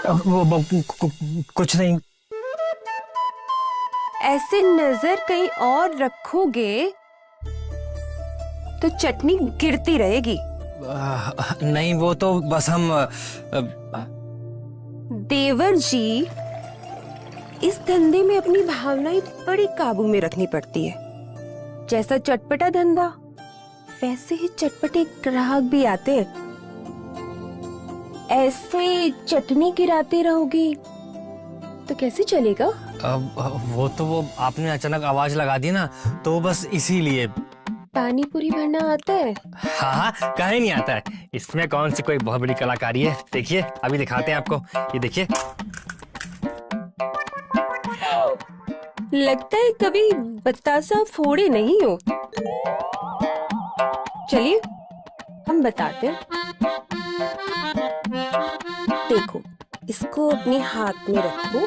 कुछ नहीं। ऐसे नजर कहीं और रखोगे तो चटनी गिरती रहेगी। नहीं, वो तो बस हम देवर जी, इस धंधे में अपनी भावनाएं बड़ी काबू में रखनी पड़ती है। जैसा चटपटा धंधा, वैसे ही चटपटे ग्राहक भी आते हैं। ऐसे चटनी गिराते रहोगी तो कैसे चलेगा? वो आपने अचानक आवाज लगा दी ना, तो बस इसीलिए। पानी पूरी भरना आता है? हाँ हाँ, काहे नहीं आता है। इसमें कौन सी कोई बहुत बड़ी कलाकारी है। देखिए, अभी दिखाते हैं आपको। ये देखिए। लगता है कभी बतासा फोड़े नहीं हो। चलिए हम बताते हैं। देखो, इसको अपने हाथ में रखो,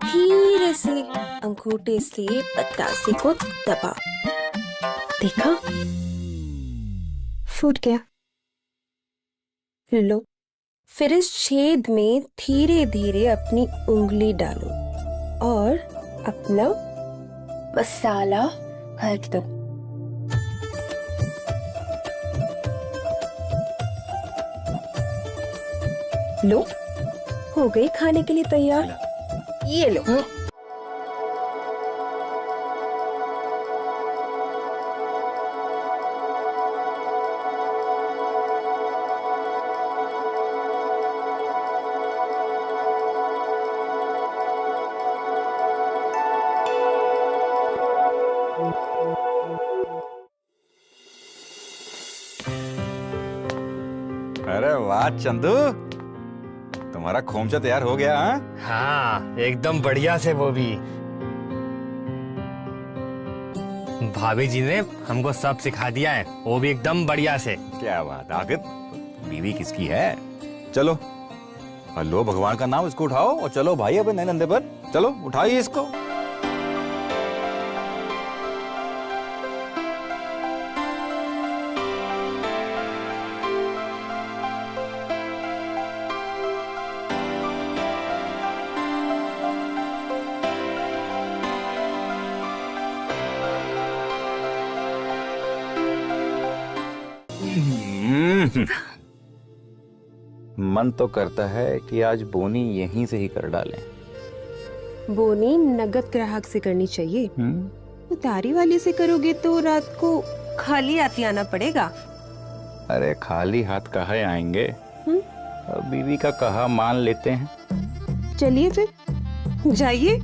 धीरे से अंगूठे से बतासे को दबा। देखा? फूट गया। लो, फिर इस छेद में धीरे धीरे अपनी उंगली डालो और अपना मसाला भर दो। लो, हो गई खाने के लिए तैयार। ये लो। अरे वाह चंदू, तुम्हारा खोमचा तैयार हो गया। हाँ, एकदम बढ़िया से। वो भी भाभी जी ने हमको सब सिखा दिया है, वो भी एकदम बढ़िया से। क्या बात। आखिर बीवी किसकी है? चलो, लो भगवान का नाम, इसको उठाओ और चलो भाई अपने नए नंदे पर। चलो उठाइए इसको। मन तो करता है कि आज बोनी यहीं से ही कर डालें। बोनी नगद ग्राहक से करनी चाहिए। उधारी वाले से करोगे तो रात को खाली हाथ ही आना पड़ेगा। अरे खाली हाथ कहाँ आएंगे, और बीवी का कहा मान लेते हैं। चलिए फिर, जाइए।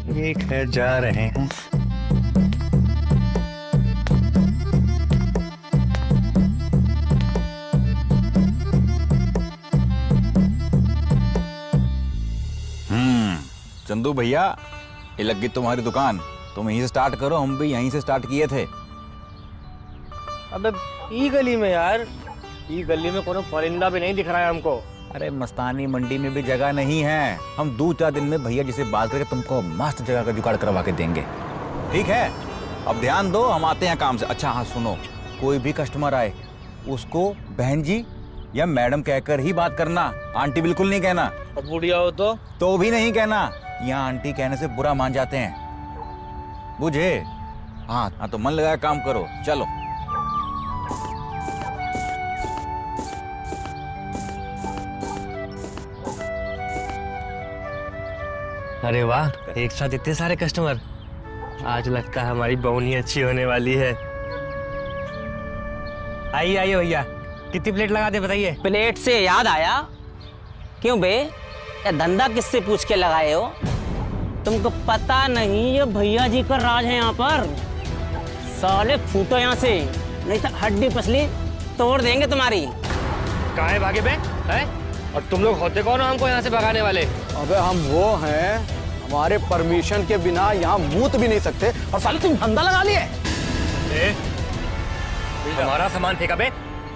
ठीक है, जा रहे हैं। चंदू भैया, ये लग गई तुम्हारी दुकान, तुम यहीं से स्टार्ट करो। हम भी यहीं से स्टार्ट किए थे। अबे ई गली में यार, ई गली में कोनो परिंदा भी नहीं दिख रहा है हमको। अरे मस्तानी मंडी में भी जगह नहीं है। हम 2-4 दिन में भैया जी से बात करके तुमको मस्त जगह का जुगाड़ करवा के देंगे। ठीक है, अब ध्यान दो, हम आते हैं काम से। अच्छा हाँ सुनो, कोई भी कस्टमर आए उसको बहन जी या मैडम कहकर ही बात करना, आंटी बिल्कुल नहीं कहना। अब बुढ़िया हो तो भी नहीं कहना, यहाँ आंटी कहने से बुरा मान जाते हैं, बुझे? हाँ हाँ, तो मन लगाया काम करो। चलो अरे वाह, एक साथ इतने सारे कस्टमर। आज लगता है हमारी बोनी अच्छी होने वाली है। आइए आइए भैया, कितनी प्लेट लगा दे बताइए। प्लेट से याद आया, क्यों बे, ये धंधा किससे पूछ के लगाए हो? तुमको पता नहीं ये भैया जी का राज है यहाँ पर। साले फूटो यहाँ से, नहीं तो हड्डी पसली तोड़ देंगे तुम्हारी। कहाँ है भागे बे? है? और तुम लोग होते कौन हो हमको यहाँ से भगाने वाले? अबे हम वो हैं, हमारे परमिशन के बिना यहाँ मूत भी नहीं सकते, और साले तुम धंधा लगा लिए। हमारा सामान फेंका बे?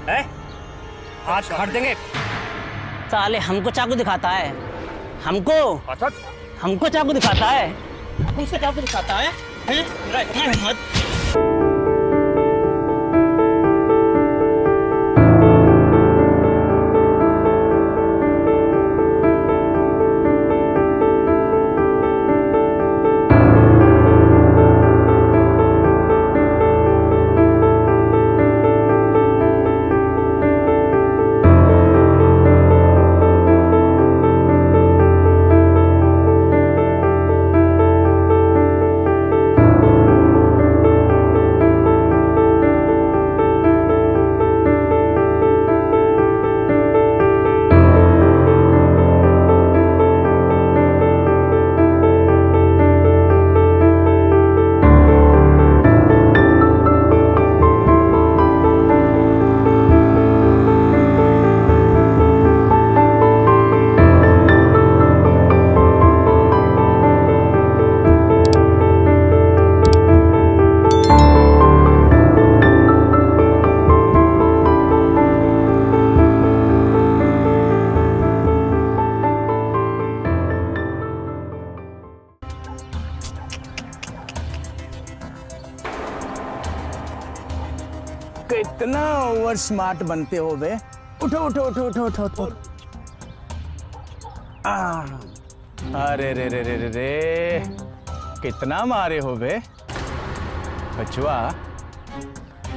है? आज काट देंगे। साले हमको चाकू दिखाता है, हमको चाकू दिखाता है, हमको चाकू दिखाता है, हिम्मत। कितना ओवर स्मार्ट बनते हो बे। उठो उठो उठो उठो उठो उठो। अरे रे रे रे रे रे, कितना मारे हो बे बचवा।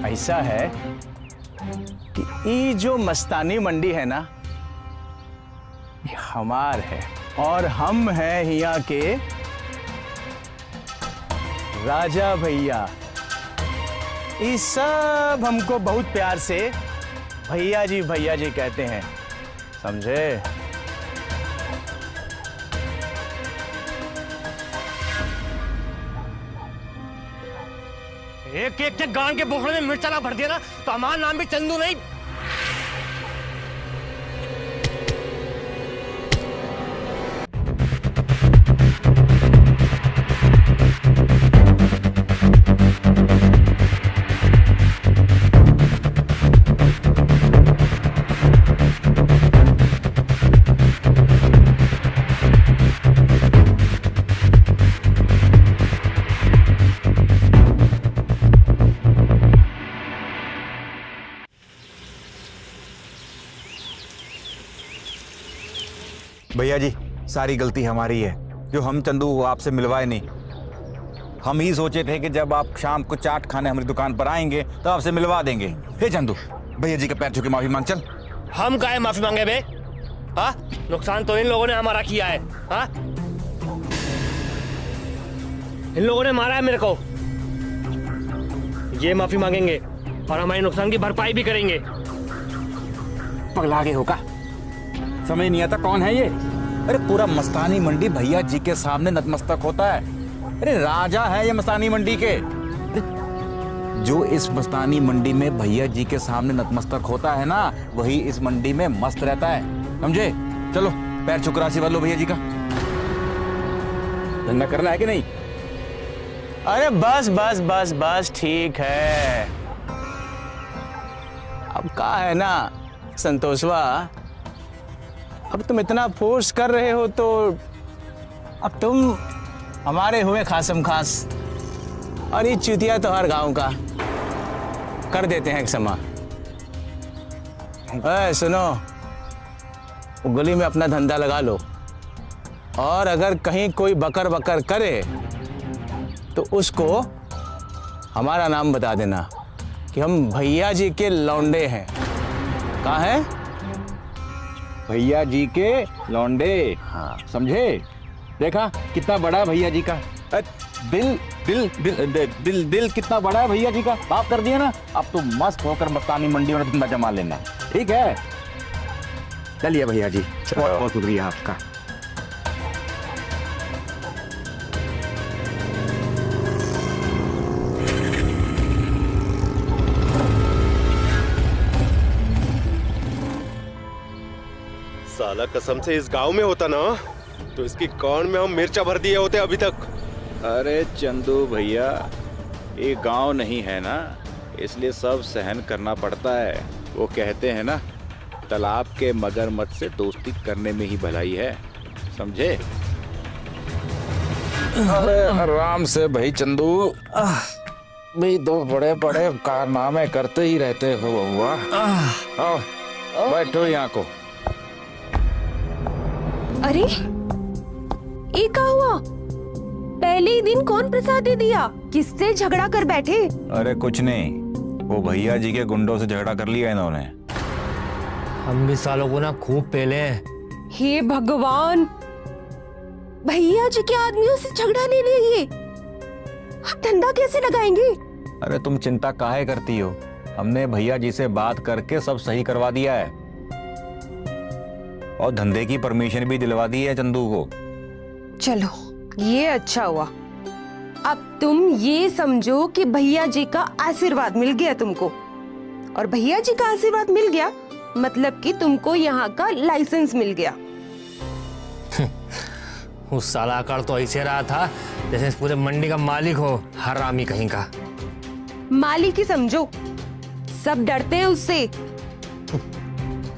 ऐसा है कि ये जो मस्तानी मंडी है ना, ये हमार है और हम हैं यहाँ के राजा भैया। ये सब हमको बहुत प्यार से भैया जी कहते हैं, समझे? एक एक के गान के बोखड़े में मिर्चा ना भर दिया ना तो हमारा नाम भी चंदू नहीं। भैया जी सारी गलती हमारी है जो हम चंदू को आपसे मिलवाए नहीं। हम ही सोचे थे कि जब आप शाम को चाट खाने हमारी दुकान पर आएंगे तो आपसे मिलवा देंगे। हे चंदू, भैया जी के पैर छू के माफी मांग चल। हम काहे माफी मांगे बे? हाँ, नुकसान तो इन लोगों ने हमारा किया है। हाँ, इन लोगों ने मारा है मेरे को। ये माफी मांगेंगे और हमारे नुकसान की भरपाई भी करेंगे। पगला गए हो का? समझ नहीं आता कौन है ये? अरे पूरा मस्तानी मंडी भैया जी के सामने नतमस्तक होता है। अरे राजा है ये मस्तानी मंडी के। जो इस मस्तानी मंडी में भैया जी के सामने नतमस्तक होता है ना, वही इस मंडी में मस्त रहता है, समझे? चलो पैर छू कर आशीर्वाद लो भैया जी का। धंधा करना है कि नहीं? अरे बस बस बस बस ठीक है। अब कहा है ना संतोषवा, अब तुम इतना फोर्स कर रहे हो तो अब तुम हमारे हुए खासम खास, और ये चुतिया तो हर गांव का कर देते हैं क्षमा। सुनो, गली में अपना धंधा लगा लो, और अगर कहीं कोई बकर बकर करे तो उसको हमारा नाम बता देना कि हम भैया जी के लौंडे हैं। कहाँ है? भैया जी के लौंडे। हाँ, समझे? देखा कितना बड़ा है भैया जी का दिल। दिल दिल दिल दिल, दिल कितना बड़ा है भैया जी का। माफ कर दिया ना। अब तो मस्त होकर मस्तानी मंडी में धंधा जमा लेना, ठीक है? चलिए भैया जी, बहुत बहुत शुक्रिया आपका। साला कसम से इस गांव में होता ना तो इसकी कान में हम मिर्चा भर दिए होते अभी तक। अरे चंदू भैया, ये गांव नहीं है ना, इसलिए सब सहन करना पड़ता है। वो कहते हैं ना, तालाब के मगरमच्छ से दोस्ती करने में ही भलाई है, समझे? अरे आराम से भाई चंदू, भाई दो बड़े बड़े कारनामे करते ही रहते हो हुआ। आओ बैठो यहाँ को। अरे ये क्या हुआ? पहले ही दिन कौन प्रसाद दे दिया? किससे झगड़ा कर बैठे? अरे कुछ नहीं, वो भैया जी के गुंडों से झगड़ा कर लिया इन्होंने। हम भी सालों को ना खूब पेले हैं। हे भगवान, भैया जी के आदमियों से झगड़ा ले लिए, अब धंधा कैसे लगाएंगे? अरे तुम चिंता काहे करती हो? हमने भैया जी से बात करके सब सही करवा दिया है और धंधे की परमिशन भी दिलवा दी है चंदू को। चलो ये अच्छा हुआ। अब तुम ये समझो कि भैया जी का आशीर्वाद मिल गया तुमको, और भैया जी का आशीर्वाद मिल गया मतलब कि तुमको यहाँ का लाइसेंस मिल गया। उस साला आकार तो ऐसे रहा था जैसे इस पूरे मंडी का मालिक हो, हरामी कहीं का। मालिक ही समझो, सब डरते हैं उससे।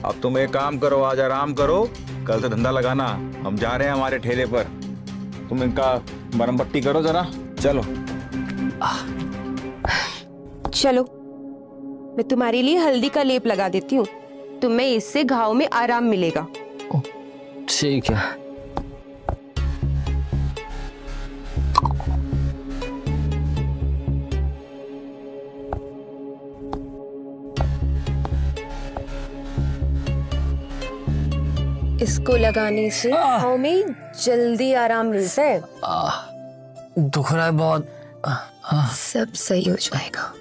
अब तुम एक काम करो, आज आराम करो, कल से धंधा लगाना। हम जा रहे हैं हमारे ठेले पर, तुम इनका मरम पट्टी करो जरा। चलो चलो मैं तुम्हारे लिए हल्दी का लेप लगा देती हूँ, तुम्हें इससे घाव में आराम मिलेगा। ठीक है। इसको लगाने से घाव में जल्दी आराम मिलता है। दुख रहा है बहुत। सब सही हो जाएगा।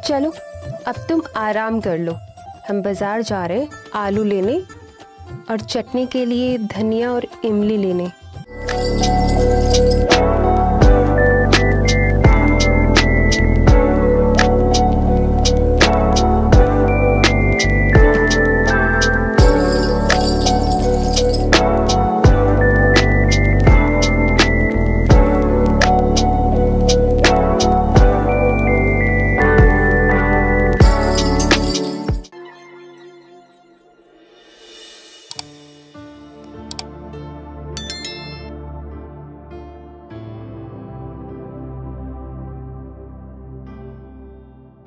चलो अब तुम आराम कर लो, हम बाजार जा रहे हैं आलू लेने और चटनी के लिए धनिया और इमली लेने।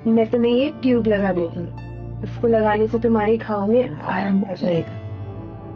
मैं तुम्हें ये ट्यूब लगा देती हूँ, इसको लगाने से तुम्हारे घाव में आराम हो जाएगा।